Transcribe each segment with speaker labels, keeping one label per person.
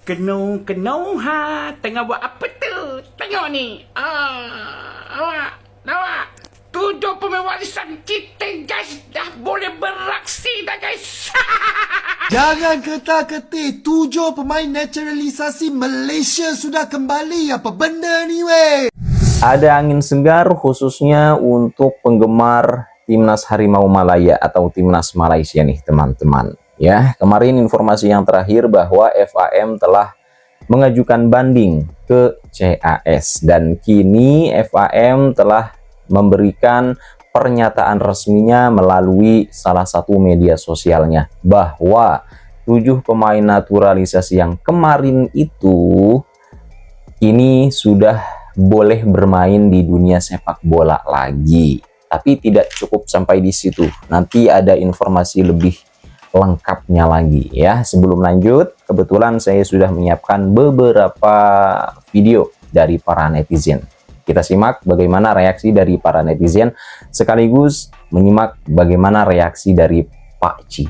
Speaker 1: Kenung ha, tengah buat apa tu? Tengok ni. Awak. 7 pemain warisan kita guys dah boleh beraksi dah guys.
Speaker 2: Jangan ketar-ketir, 7 pemain naturalisasi Malaysia sudah kembali. Apa benda ni weh?
Speaker 3: Ada angin segar khususnya untuk penggemar Timnas Harimau Malaya atau Timnas Malaysia nih teman-teman. Ya, kemarin informasi yang terakhir bahwa FAM telah mengajukan banding ke CAS dan kini FAM telah memberikan pernyataan resminya melalui salah satu media sosialnya bahwa 7 pemain naturalisasi yang kemarin itu kini sudah boleh bermain di dunia sepak bola lagi. Tapi tidak cukup sampai di situ. Nanti ada informasi lebih lengkapnya lagi ya. Sebelum lanjut, kebetulan saya sudah menyiapkan beberapa video dari para netizen. Kita simak bagaimana reaksi dari para netizen sekaligus menyimak bagaimana reaksi dari Pak Ci.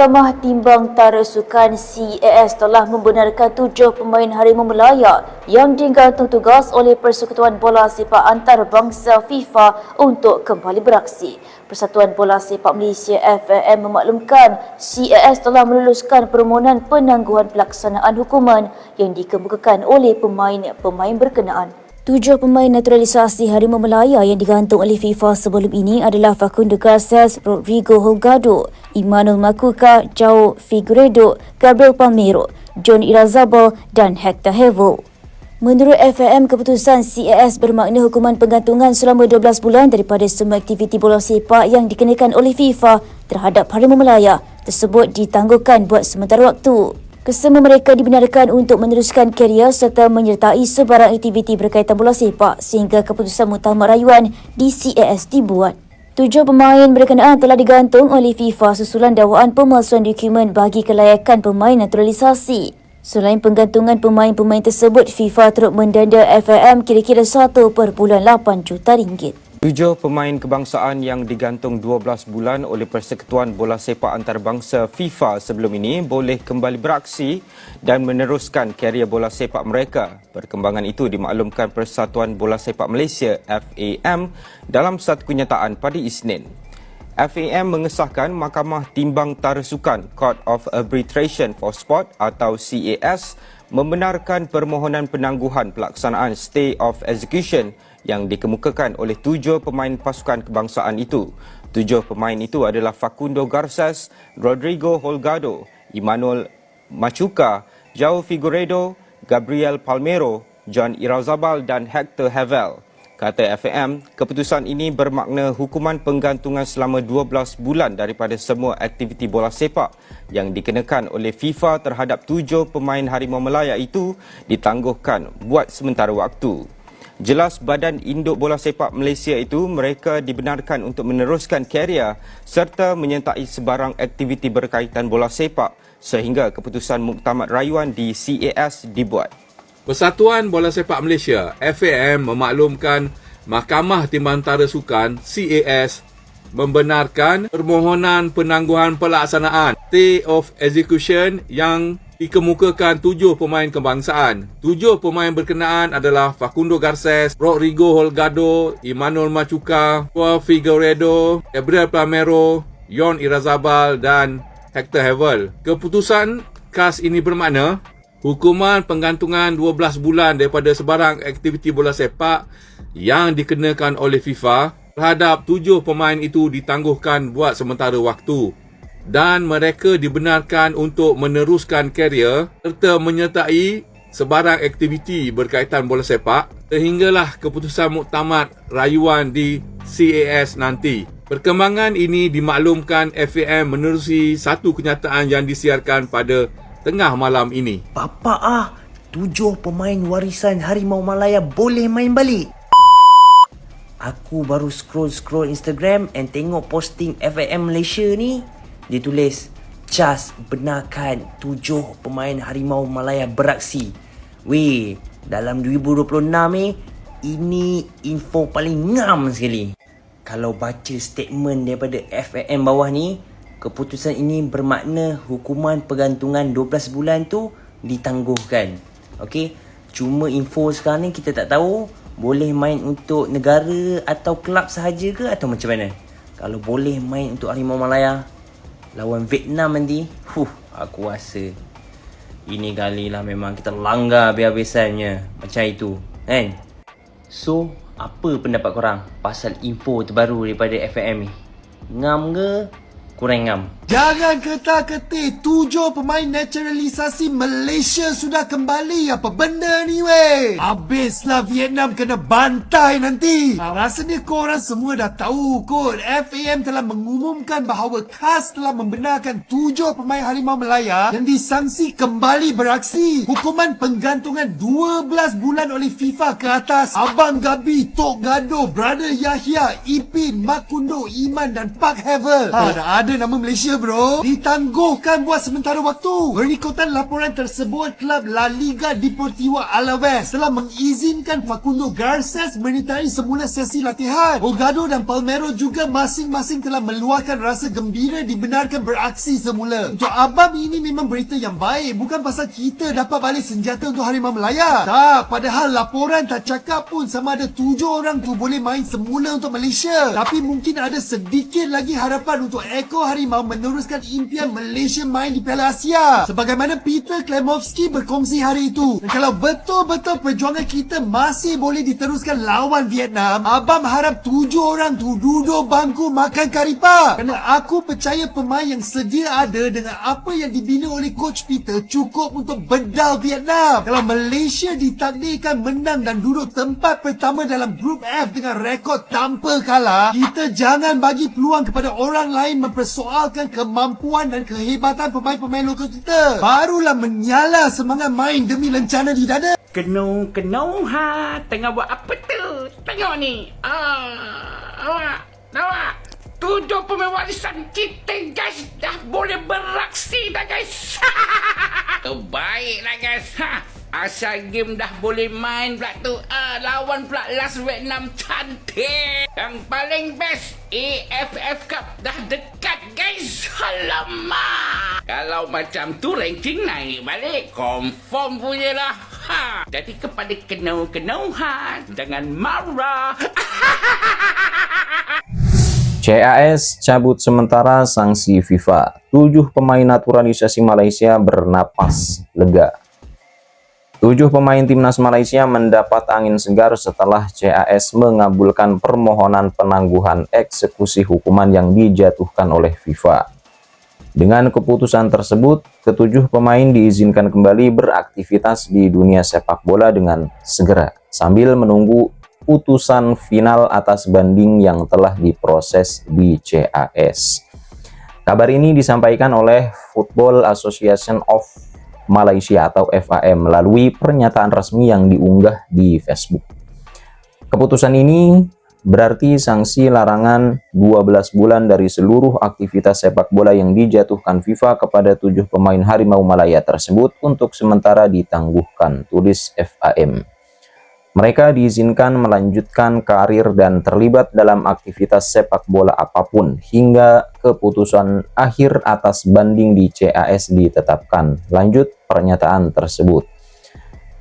Speaker 4: Mahkamah Timbang Tarasukan CAS telah membenarkan 7 pemain Harimau Melaya yang digantung tugas oleh Persekutuan Bola Sepak Antarabangsa FIFA untuk kembali beraksi. Persatuan Bola Sepak Malaysia FAM memaklumkan CAS telah meluluskan permohonan penangguhan pelaksanaan hukuman yang dikemukakan oleh pemain-pemain berkenaan. 7 pemain naturalisasi Harimau Melaya yang digantung oleh FIFA sebelum ini adalah Facundo Garces, Rodrigo Holgado, Emmanuel Machuca, João Figueiredo, Gabriel Palmeiro, John Irazabal dan Hector Hevel. Menurut FAM, keputusan CAS bermakna hukuman penggantungan selama 12 bulan daripada semua aktiviti bola sepak yang dikenakan oleh FIFA terhadap Harimau Melaya tersebut ditangguhkan buat sementara waktu. Kesemua mereka dibenarkan untuk meneruskan karier serta menyertai sebarang aktiviti berkaitan bola sepak sehingga keputusan muktamar rayuan di CAS dibuat. 7 pemain berkenaan telah digantung oleh FIFA susulan dakwaan pemalsuan dokumen bagi kelayakan pemain naturalisasi. Selain penggantungan pemain-pemain tersebut, FIFA turut mendenda FAM kira-kira 1.8 juta ringgit.
Speaker 5: 7 pemain kebangsaan yang digantung 12 bulan oleh Persekutuan Bola Sepak Antarabangsa FIFA sebelum ini boleh kembali beraksi dan meneruskan karier bola sepak mereka. Perkembangan itu dimaklumkan Persatuan Bola Sepak Malaysia FAM dalam satu kenyataan pada Isnin. FAM mengesahkan Mahkamah Timbang Tarasukan Court of Arbitration for Sport atau CAS membenarkan permohonan penangguhan pelaksanaan stay of execution yang dikemukakan oleh 7 pemain pasukan kebangsaan itu. 7 pemain itu adalah Facundo Garces, Rodrigo Holgado, Emmanuel Machuca, João Figueiredo, Gabriel Palmeiro, John Irazabal dan Hector Hevel. Kata FAM, keputusan ini bermakna hukuman penggantungan selama 12 bulan daripada semua aktiviti bola sepak yang dikenakan oleh FIFA terhadap 7 pemain Harimau Melaya itu ditangguhkan buat sementara waktu. Jelas Badan Induk Bola Sepak Malaysia itu mereka dibenarkan untuk meneruskan karier serta menyertai sebarang aktiviti berkaitan bola sepak sehingga keputusan muktamar rayuan di CAS dibuat.
Speaker 6: Persatuan Bola Sepak Malaysia FAM memaklumkan Mahkamah Timbang Tarasukan CAS membenarkan permohonan penangguhan pelaksanaan stay of execution yang dikemukakan 7 pemain kebangsaan. 7 pemain berkenaan adalah Facundo Garces, Rodrigo Holgado, Emmanuel Machuca, João Figueiredo, Gabriel Palmeiro, John Irazabal dan Hector Hevel. Keputusan KAS ini bermakna hukuman penggantungan 12 bulan daripada sebarang aktiviti bola sepak yang dikenakan oleh FIFA terhadap 7 pemain itu ditangguhkan buat sementara waktu dan mereka dibenarkan untuk meneruskan karier serta menyertai sebarang aktiviti berkaitan bola sepak sehinggalah keputusan muktamar rayuan di CAS nanti. Perkembangan ini dimaklumkan FAM menerusi satu kenyataan yang disiarkan pada tengah malam ini.
Speaker 2: Bapak 7 pemain warisan Harimau Malaya boleh main balik. Aku baru scroll Instagram and tengok posting FAM Malaysia ni. Dia tulis, CAS benarkan 7 pemain Harimau Malaya beraksi. Weh, dalam 2026 ini info paling ngam sekali. Kalau baca statement daripada FAM bawah ni, keputusan ini bermakna hukuman pergantungan 12 bulan tu ditangguhkan. Okey, cuma info sekarang ni kita tak tahu boleh main untuk negara atau kelab sahaja ke atau macam mana. Kalau boleh main untuk Harimau Malaya lawan Vietnam nanti, aku rasa ini kali lah memang kita langgar habis-habisannya macam itu, kan? So, apa pendapat korang pasal info terbaru daripada FAM ni? Ngam ke? Kurang ngam?
Speaker 7: Jangan ketar-ketir, 7 pemain naturalisasi Malaysia sudah kembali. Apa benda ni weh? Habislah Vietnam kena bantai nanti. Rasanya korang semua dah tahu kot. FAM telah mengumumkan bahawa KAS telah membenarkan 7 pemain Harimau Malaya yang disangsi kembali beraksi. Hukuman penggantungan 12 bulan oleh FIFA ke atas Abang Gabi, Tok Gado, Brother Yahya, Ipin, Mak Kundo, Iman dan Pak Hevel. Dah ada nama Malaysia bro. Ditangguhkan buat sementara waktu. Berikutan laporan tersebut, klub La Liga Deportivo Alaves telah mengizinkan Facundo Garces menyertai semula sesi latihan. Olgado dan Palmero juga masing-masing telah meluahkan rasa gembira dibenarkan beraksi semula. Untuk Abang ini memang berita yang baik. Bukan pasal kita dapat balik senjata untuk Harimau Malaya. Tak, padahal laporan tak cakap pun sama ada 7 orang tu boleh main semula untuk Malaysia. Tapi mungkin ada sedikit lagi harapan untuk Eko Harimau meneruskan impian Malaysia main di Piala Asia. Sebagaimana Peter Klemovsky berkongsi hari itu. Dan kalau betul-betul perjuangan kita masih boleh diteruskan lawan Vietnam, Abang harap 7 orang tu duduk bangku makan karipap. Kerana aku percaya pemain yang sedia ada dengan apa yang dibina oleh Coach Peter cukup untuk bedal Vietnam. Kalau Malaysia ditakdirkan menang dan duduk tempat pertama dalam Grup F dengan rekod tanpa kalah, kita jangan bagi peluang kepada orang lain mempersoalkan kemampuan dan kehebatan pemain-pemain lokal kita. Barulah menyala semangat main demi lencana di dada.
Speaker 1: Kenung tengah buat apa tu? Tengok ni. Awak 7 pemain warisan kita guys dah boleh beraksi dah guys. Baiklah guys. Asal game dah boleh main pula tu. Lawan pula last Vietnam cantik. Yang paling best, AFF Cup dah dekat guys. Alamak. Kalau macam tu ranking naik balik, confirm punya lah. Jadi kepada kenau-kenau jangan marah.
Speaker 3: CAS cabut sementara sanksi FIFA. 7 pemain naturalisasi Malaysia bernapas lega. 7 pemain timnas Malaysia mendapat angin segar setelah CAS mengabulkan permohonan penangguhan eksekusi hukuman yang dijatuhkan oleh FIFA. Dengan keputusan tersebut, ke-7 pemain diizinkan kembali beraktivitas di dunia sepak bola dengan segera, sambil menunggu putusan final atas banding yang telah diproses di CAS. Kabar ini disampaikan oleh Football Association of Malaysia atau FAM melalui pernyataan resmi yang diunggah di Facebook. Keputusan ini berarti sanksi larangan 12 bulan dari seluruh aktivitas sepak bola yang dijatuhkan FIFA kepada 7 pemain Harimau Malaya tersebut untuk sementara ditangguhkan, tulis FAM. Mereka diizinkan melanjutkan karir dan terlibat dalam aktivitas sepak bola apapun hingga keputusan akhir atas banding di CAS ditetapkan. Lanjut pernyataan tersebut.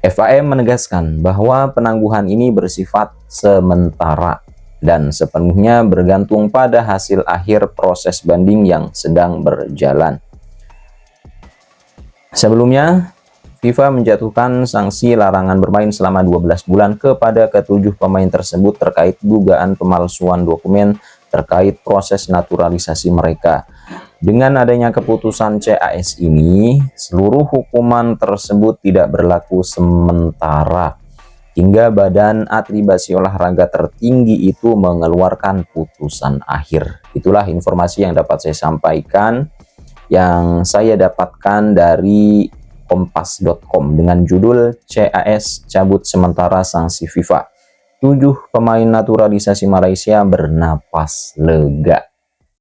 Speaker 3: FAM menegaskan bahwa penangguhan ini bersifat sementara dan sepenuhnya bergantung pada hasil akhir proses banding yang sedang berjalan. Sebelumnya, FIFA menjatuhkan sanksi larangan bermain selama 12 bulan kepada ke-7 pemain tersebut terkait dugaan pemalsuan dokumen terkait proses naturalisasi mereka. Dengan adanya keputusan CAS ini, seluruh hukuman tersebut tidak berlaku sementara hingga Badan Atribasi Olahraga tertinggi itu mengeluarkan putusan akhir. Itulah informasi yang dapat saya sampaikan, yang saya dapatkan dari kompas.com dengan judul CAS cabut sementara sanksi FIFA. 7 pemain naturalisasi Malaysia bernapas lega.